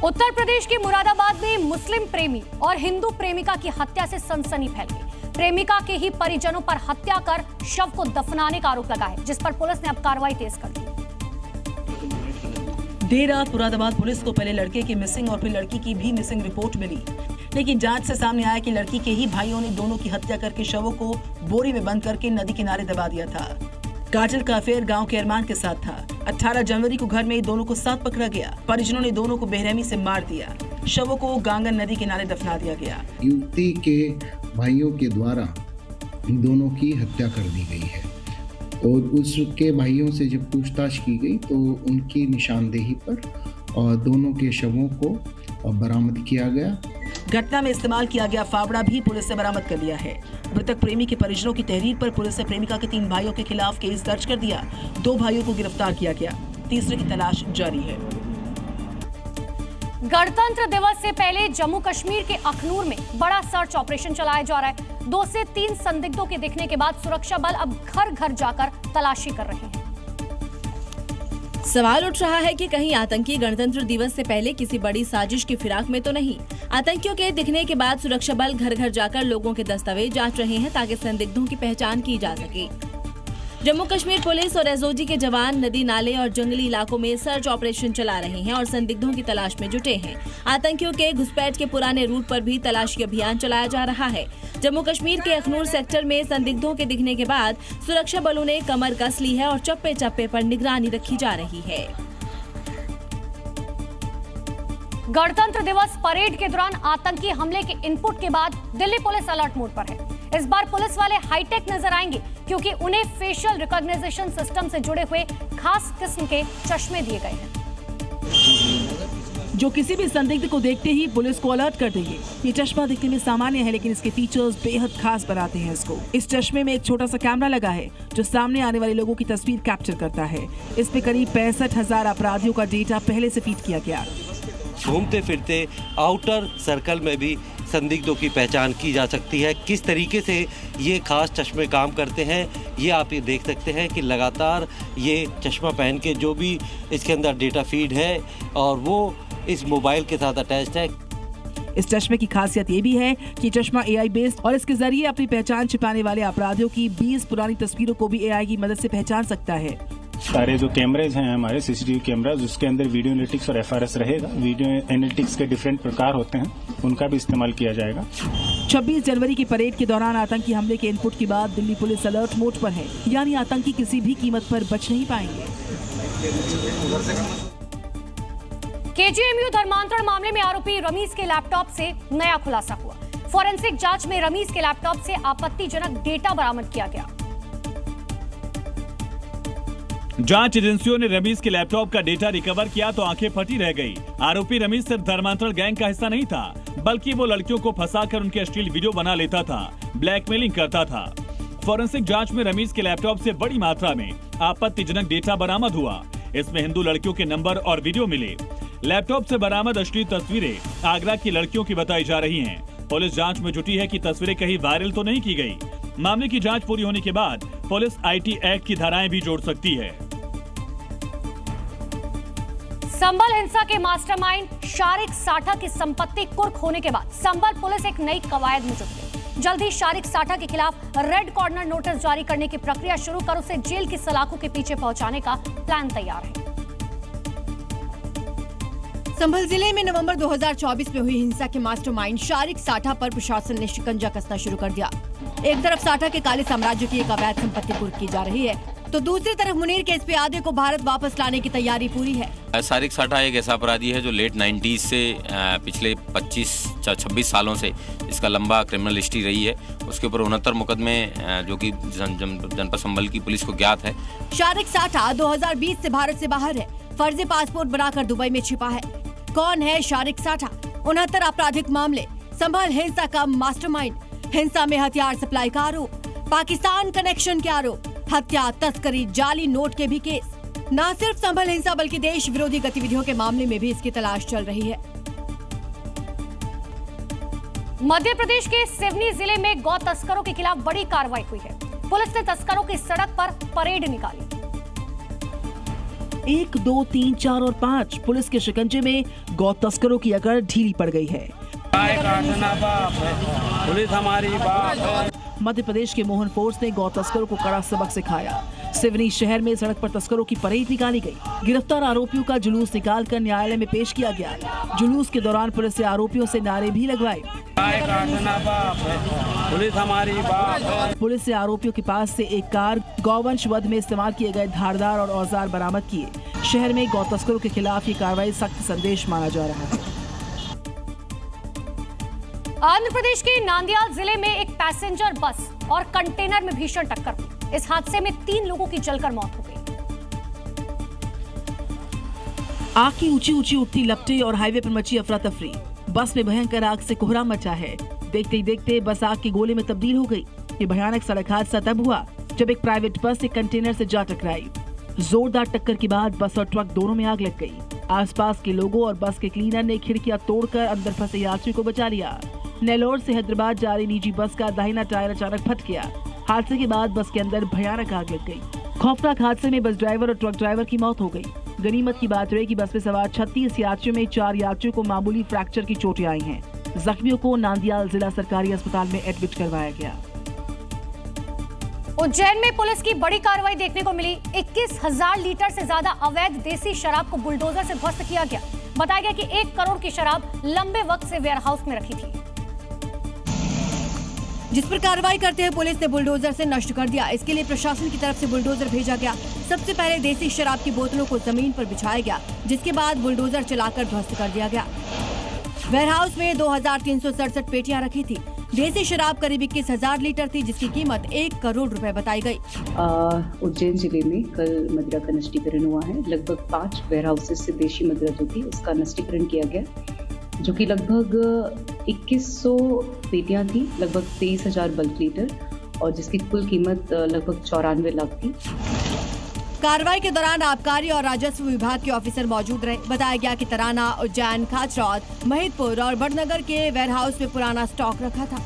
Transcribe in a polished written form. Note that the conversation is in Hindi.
उत्तर प्रदेश के मुरादाबाद में मुस्लिम प्रेमी और हिंदू प्रेमिका की हत्या से सनसनी फैल गई। प्रेमिका के ही परिजनों पर हत्या कर शव को दफनाने का आरोप लगा है, जिस पर पुलिस ने अब कार्रवाई तेज कर दी। देर रात मुरादाबाद पुलिस को पहले लड़के की मिसिंग और फिर लड़की की भी मिसिंग रिपोर्ट मिली, लेकिन जांच से सामने आया कि लड़की के ही भाइयों ने दोनों की हत्या करके शवों को बोरी में बंद करके नदी किनारे दबा दिया था। कातिल का अफेयर गांव के अरमान के साथ था। 18 जनवरी को घर में दोनों को साथ पकड़ा गया। परिजनों ने दोनों को बेरहमी से मार दिया। शवों को गांगन नदी किनारे दफना दिया गया। युवती के भाइयों के द्वारा दोनों की हत्या कर दी गई है और उसके भाइयों से जब पूछताछ की गई तो उनकी निशानदेही पर और दोनों के शवों को बरामद किया गया। घटना में इस्तेमाल किया गया फावड़ा भी पुलिस ने बरामद कर लिया है। मृतक प्रेमी के परिजनों की तहरीर पर पुलिस ने प्रेमिका के 3 भाइयों के खिलाफ केस दर्ज कर दिया। 2 भाइयों को गिरफ्तार किया गया, तीसरे की तलाश जारी है। गणतंत्र दिवस से पहले जम्मू कश्मीर के अखनूर में बड़ा सर्च ऑपरेशन चलाया जा रहा है। 2 से 3 संदिग्धों के दिखने के बाद सुरक्षा बल अब घर घर जाकर तलाशी कर रहे हैं। सवाल उठ रहा है कि कहीं आतंकी गणतंत्र दिवस से पहले किसी बड़ी साजिश की फिराक में तो नहीं। आतंकियों के दिखने के बाद सुरक्षा बल घर घर जाकर लोगों के दस्तावेज जांच रहे हैं ताकि संदिग्धों की पहचान की जा सके। जम्मू कश्मीर पुलिस और एसओजी के जवान नदी नाले और जंगली इलाकों में सर्च ऑपरेशन चला रहे हैं और संदिग्धों की तलाश में जुटे हैं। आतंकियों के घुसपैठ के पुराने रूट पर भी तलाशी अभियान चलाया जा रहा है। जम्मू कश्मीर के अखनूर सेक्टर में संदिग्धों के दिखने के बाद सुरक्षा बलों ने कमर कस ली है और चप्पे चप्पे पर निगरानी रखी जा रही है। गणतंत्र दिवस परेड के दौरान आतंकी हमले के इनपुट के बाद दिल्ली पुलिस अलर्ट मोड पर है। इस बार पुलिस वाले हाईटेक नजर आएंगे क्योंकि उन्हें फेशियल रिकॉग्निशन सिस्टम से जुड़े हुए खास किस्म के चश्मे दिए गए हैं, जो किसी भी संदिग्ध को देखते ही पुलिस को अलर्ट कर देंगे। ये चश्मा दिखने में सामान्य है, लेकिन इसके फीचर्स बेहद खास बनाते हैं इसको। इस चश्मे में एक छोटा सा कैमरा लगा है जो सामने आने वाले लोगों की तस्वीर कैप्चर करता है। इस पे करीब 65,000 अपराधियों का डेटा पहले से फीड किया गया। घूमते फिरते आउटर सर्कल में भी संदिग्धों की पहचान की जा सकती है। किस तरीके से ये खास चश्मे काम करते हैं ये आप ये देख सकते हैं कि लगातार ये चश्मा पहन के जो भी इसके अंदर डेटा फीड है और वो इस मोबाइल के साथ अटैच्ड है। इस चश्मे की खासियत ये भी है कि चश्मा AI बेस्ड और इसके जरिए अपनी पहचान छिपाने वाले अपराधियों की 20 पुरानी तस्वीरों को भी AI की मदद से पहचान सकता है। सारे जो कैमरेज हैं हमारे CCTV कैमराज, उसके अंदर वीडियो एनालिटिक्स और FRS रहेगा। वीडियो एनालिटिक्स के डिफरेंट प्रकार होते हैं, उनका भी इस्तेमाल किया जाएगा। 26 जनवरी की परेड के दौरान आतंकी हमले के इनपुट के बाद दिल्ली पुलिस अलर्ट मोड पर है, यानी आतंकी किसी भी कीमत पर बच नहीं पाएंगे। KGMU धर्मांतरण मामले में आरोपी रमीज के लैपटॉप से नया खुलासा हुआ। फोरेंसिक जांच में रमीज के लैपटॉप से आपत्तिजनक डेटा बरामद किया गया। जांच एजेंसियों ने रमीज के लैपटॉप का डेटा रिकवर किया तो आंखें फटी रह गई। आरोपी रमीज सिर्फ धर्मांतरण गैंग का हिस्सा नहीं था, बल्कि वो लड़कियों को फंसाकर उनके अश्लील वीडियो बना लेता था, ब्लैकमेलिंग करता था। फोरेंसिक जांच में रमीज के लैपटॉप से बड़ी मात्रा में आपत्तिजनक डेटा बरामद हुआ। इसमें हिंदू लड़कियों के नंबर और वीडियो मिले। लैपटॉप से बरामद अश्लील तस्वीरें आगरा की लड़कियों की बताई जा रही हैं। पुलिस जांच में जुटी है कि तस्वीरें कहीं वायरल तो नहीं की गई। मामले की जांच पूरी होने के बाद पुलिस IT एक्ट की धाराएं भी जोड़ सकती है। संभल हिंसा के मास्टरमाइंड शारिक साठा की संपत्ति कुर्क होने के बाद संभल पुलिस एक नई कवायद में जुट गई। जल्द ही शारिक साठा के खिलाफ रेड कॉर्नर नोटिस जारी करने की प्रक्रिया शुरू कर उसे जेल की सलाखों के पीछे पहुंचाने का प्लान तैयार है। संभल जिले में नवंबर 2024 में हुई हिंसा के मास्टरमाइंड शारिक साठा पर प्रशासन ने शिकंजा कसना शुरू कर दिया। एक तरफ साठा के काले साम्राज्य की एक अवैध संपत्ति कुर्क की जा रही है, तो दूसरी तरफ मुनीर के SP आधे को भारत वापस लाने की तैयारी पूरी है। शारिक साठा एक ऐसा अपराधी है जो लेट 90s से पिछले 25-26 सालों से इसका लंबा क्रिमिनल हिस्ट्री रही है। उसके ऊपर 69 मुकदमे जो कि जनपद संभल की पुलिस को ज्ञात है। शारिक साठा 2020 से भारत से बाहर है, फर्जी पासपोर्ट बनाकर दुबई में छिपा है। कौन है शारिक साठा? 69 आपराधिक मामले, संभल हिंसा का मास्टरमाइंड, हिंसा में हथियार सप्लाई का आरोप, पाकिस्तान कनेक्शन के आरोप, हत्या, तस्करी, जाली नोट के भी केस। न सिर्फ संभल हिंसा बल्कि देश विरोधी गतिविधियों के मामले में भी इसकी तलाश चल रही है। मध्य प्रदेश के सिवनी जिले में गौ तस्करों के खिलाफ बड़ी कार्रवाई हुई है। पुलिस ने तस्करों की सड़क पर परेड निकाली। 1, 2, 3, 4 और 5 पुलिस के शिकंजे में गौ तस्करों की अकड़ ढीली पड़ गई है। पुलिस हमारी बात है। मध्य प्रदेश के मोहन फोर्स ने गौ तस्करों को कड़ा सबक सिखाया। सिवनी शहर में सड़क पर तस्करों की परेड निकाली गई। गिरफ्तार आरोपियों का जुलूस निकालकर न्यायालय में पेश किया गया। जुलूस के दौरान पुलिस ने आरोपियों से नारे भी लगवाए। पुलिस हमारी बात है। पुलिस ने आरोपियों के पास से एक कार, गौवंश वध में इस्तेमाल किए गए धारदार और औजार बरामद किए। शहर में गौ तस्करों के खिलाफ ये कार्रवाई सख्त संदेश माना जा रहा है। आंध्र प्रदेश के नांदयाल जिले में एक पैसेंजर बस और कंटेनर में भीषण टक्कर हुई। इस हादसे में 3 लोगों की जलकर मौत हो गई। आग की ऊंची ऊंची उठती लपटें और हाईवे पर मची अफरा तफरी। बस में भयंकर आग से कोहराम मचा है। देखते ही देखते बस आग के गोले में तब्दील हो गई। ये भयानक सड़क हादसा तब हुआ जब एक प्राइवेट बस एक कंटेनर से जा टकराई। जोरदार टक्कर के बाद बस और ट्रक दोनों में आग लग गई। आसपास के लोगों और बस के क्लीनर ने खिड़कियां तोड़कर अंदर फंसे यात्रियों को बचा लिया। नेल्लोर से हैदराबाद जा रही निजी बस का दाहिना टायर अचानक फट गया। हादसे के बाद बस के अंदर भयानक आग लग गई। खौफनाक हादसे में बस ड्राइवर और ट्रक ड्राइवर की मौत हो गई। गनीमत की बात है कि बस में सवार 36 यात्रियों में 4 यात्रियों को मामूली फ्रैक्चर की चोटें आई हैं। जख्मियों को नांदयाल जिला सरकारी अस्पताल में एडमिट करवाया गया। उज्जैन में पुलिस की बड़ी कार्रवाई देखने को मिली। 21,000 लीटर से ज्यादा अवैध देसी शराब को बुलडोजर से ध्वस्त किया गया। बताया गया कि 1 करोड़ की शराब लंबे वक्त से वेयरहाउस में रखी थी, जिस पर कार्रवाई करते हुए पुलिस ने बुलडोजर से नष्ट कर दिया। इसके लिए प्रशासन की तरफ से बुलडोजर भेजा गया। सबसे पहले देसी शराब की बोतलों को जमीन पर बिछाया गया, जिसके बाद बुलडोजर चलाकर ध्वस्त कर दिया गया। वेयरहाउस में 2,367 पेटियां रखी थी। देसी शराब करीब 21,000 लीटर थी, जिसकी कीमत 1 करोड़ रुपए बताई गई। उज्जैन जिले में कल मदिरा का नष्टीकरण हुआ है। लगभग 5 वेयरहाउसेस से देशी मदिरा जो थी उसका नष्टीकरण किया गया, जो कि लगभग 2100 पेटियां थी, लगभग 23,000 बल्क लीटर, और जिसकी कुल कीमत लगभग 94 लाख थी। कार्रवाई के दौरान आबकारी और राजस्व विभाग के ऑफिसर मौजूद रहे। बताया गया कि तराना, उज्जैन, खाचरौद, महिदपुर और बड़नगर के वेयरहाउस में पुराना स्टॉक रखा था।